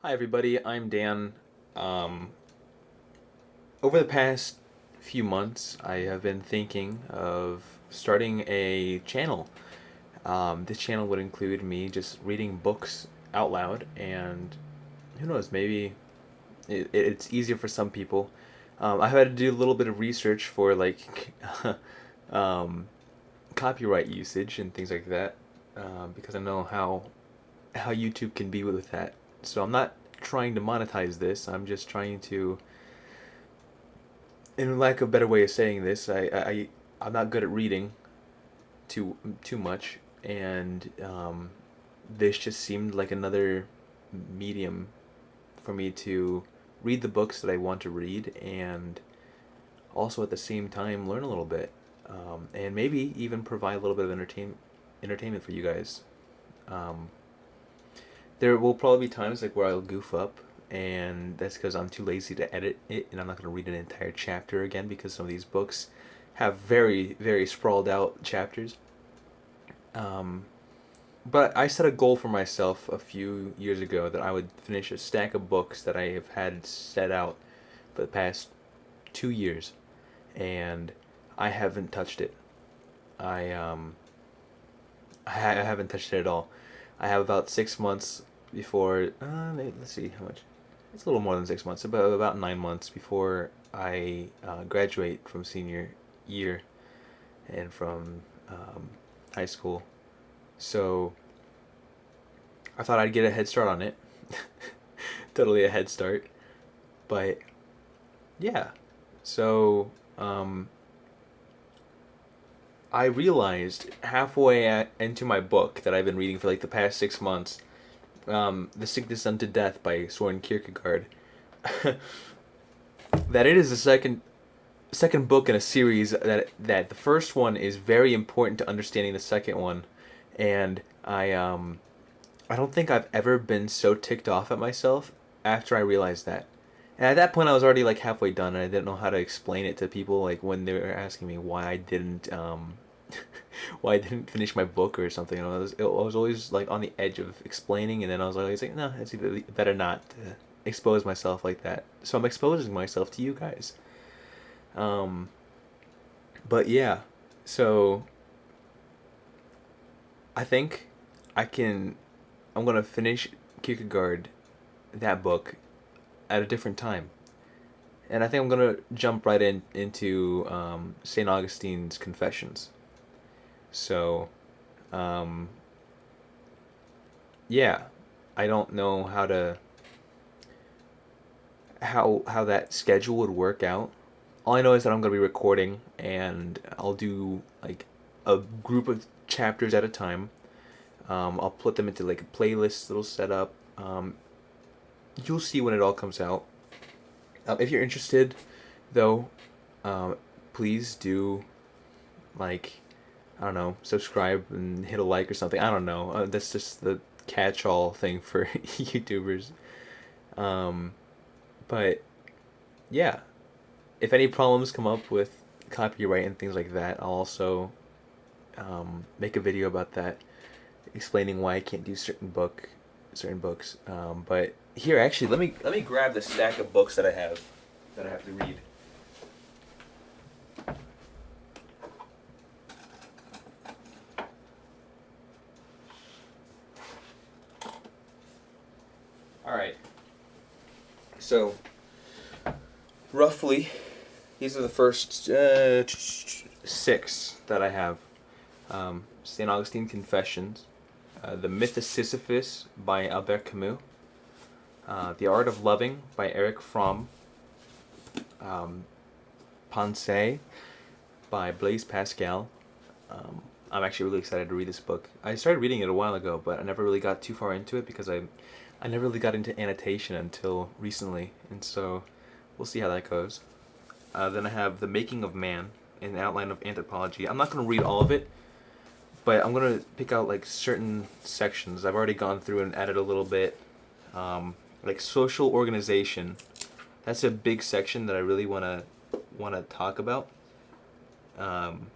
Hi, everybody. I'm Dan. Um, Over the past few months, I have been thinking of starting a channel. This channel would include me just reading books out loud, and who knows, maybe it's easier for some people. I've had to do a little bit of research for like um, copyright usage and things like that, because I know how YouTube can be with that. So I'm not trying to monetize this. I'm just trying to, in lack of a better way of saying this, I'm not good at reading too much, and this just seemed like another medium for me to read the books that I want to read, and also at the same time learn a little bit, and maybe even provide a little bit of entertainment for you guys. Um, there will probably be times like where I'll goof up, and that's because I'm too lazy to edit it, and I'm not going to read an entire chapter again because some of these books have very, very sprawled out chapters. Um, but I set a goal for myself a few years ago that I would finish a stack of books that I have had set out for the past 2 years, and I haven't touched it. I um, I haven't touched it at all. I have about 6 months before. Let's see how much. It's a little more than 6 months. About 9 months before I graduate from senior year and from high school. So I thought I'd get a head start on it. Totally a head start. But yeah. So I realized into my book that I've been reading for like the past 6 months, The Sickness Unto Death by Soren Kierkegaard, that it is the second book in a series that the first one is very important to understanding the second one, and I don't think I've ever been so ticked off at myself after I realized that. And at that point, I was already like halfway done, and I didn't know how to explain it to people. Like when they were asking me why I didn't, why I didn't finish my book or something. I was always like on the edge of explaining, and then I was always like, no, it's better not to expose myself like that. So I'm exposing myself to you guys. Um, but yeah, so I think I can. I'm gonna finish Kierkegaard, that book, at a different time, and I think I'm gonna jump right into Saint Augustine's Confessions. So, um, yeah, I don't know how that schedule would work out. All I know is that I'm gonna be recording, and I'll do like a group of chapters at a time. I'll put them into like a playlist that'll set up. You'll see when it all comes out. If you're interested, though, um, please do, like, I don't know, subscribe and hit a like or something. I don't know. That's just the catch-all thing for YouTubers. Um, but yeah, if any problems come up with copyright and things like that, I'll also make a video about that, explaining why I can't do certain books. But here, actually, let me grab the stack of books that I have to read. All right. So roughly, these are the first six that I have. St. Augustine Confessions, The Myth of Sisyphus by Albert Camus, The Art of Loving by Eric Fromm, um, Pensée by Blaise Pascal. I'm actually really excited to read this book. I started reading it a while ago, but I never really got too far into it because I never really got into annotation until recently, and so we'll see how that goes. Then I have The Making of Man, an outline of anthropology. I'm not going to read all of it, but I'm going to pick out like certain sections. I've already gone through and added a little bit. Like social organization. That's a big section that I really want to talk about. Um,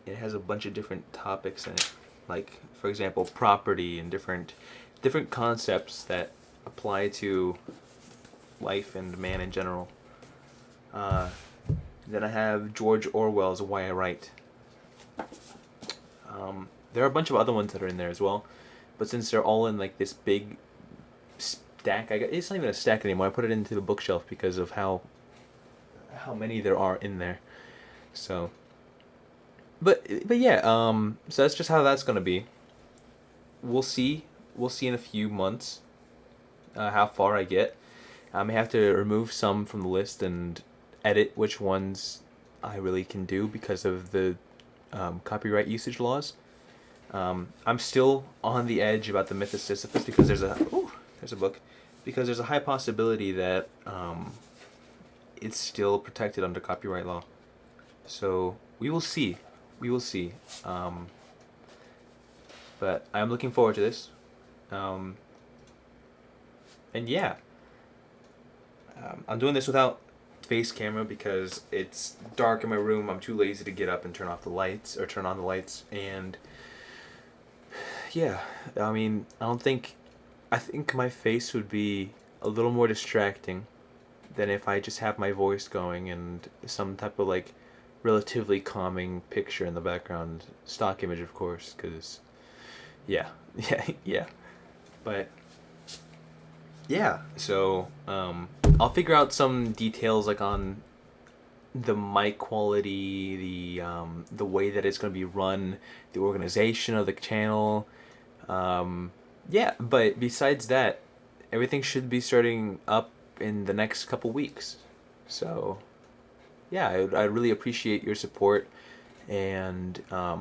it has a bunch of different topics in it, like for example, property and different concepts that apply to life and man in general. Then I have George Orwell's Why I Write. There are a bunch of other ones that are in there as well, but since they're all in like this big stack, it's not even a stack anymore. I put it into the bookshelf because of how many there are in there. So, but yeah, so that's just how that's gonna be. We'll see. We'll see in a few months how far I get. I may have to remove some from the list and edit which ones I really can do because of the copyright usage laws. I'm still on the edge about the myth of Sisyphus because there's a book, because there's a high possibility that it's still protected under copyright law. So we will see. We will see. But I'm looking forward to this. And yeah, I'm doing this without face camera because it's dark in my room. I'm too lazy to get up and turn off the lights or turn on the lights. And yeah, I mean, I think my face would be a little more distracting than if I just have my voice going and some type of like relatively calming picture in the background, stock image of course, because yeah, yeah. But yeah, so I'll figure out some details like on the mic quality, the way that it's going to be run, the organization of the channel. Yeah, but besides that, everything should be starting up in the next couple weeks. So yeah, I really appreciate your support, and I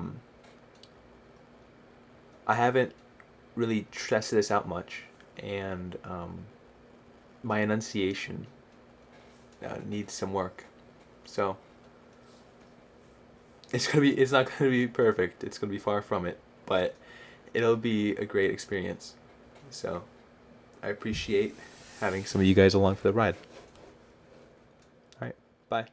haven't really tested this out much, and my enunciation needs some work. So it's not gonna be perfect. It's gonna be far from it, but it'll be a great experience. So I appreciate having some of you guys along for the ride. All right, bye.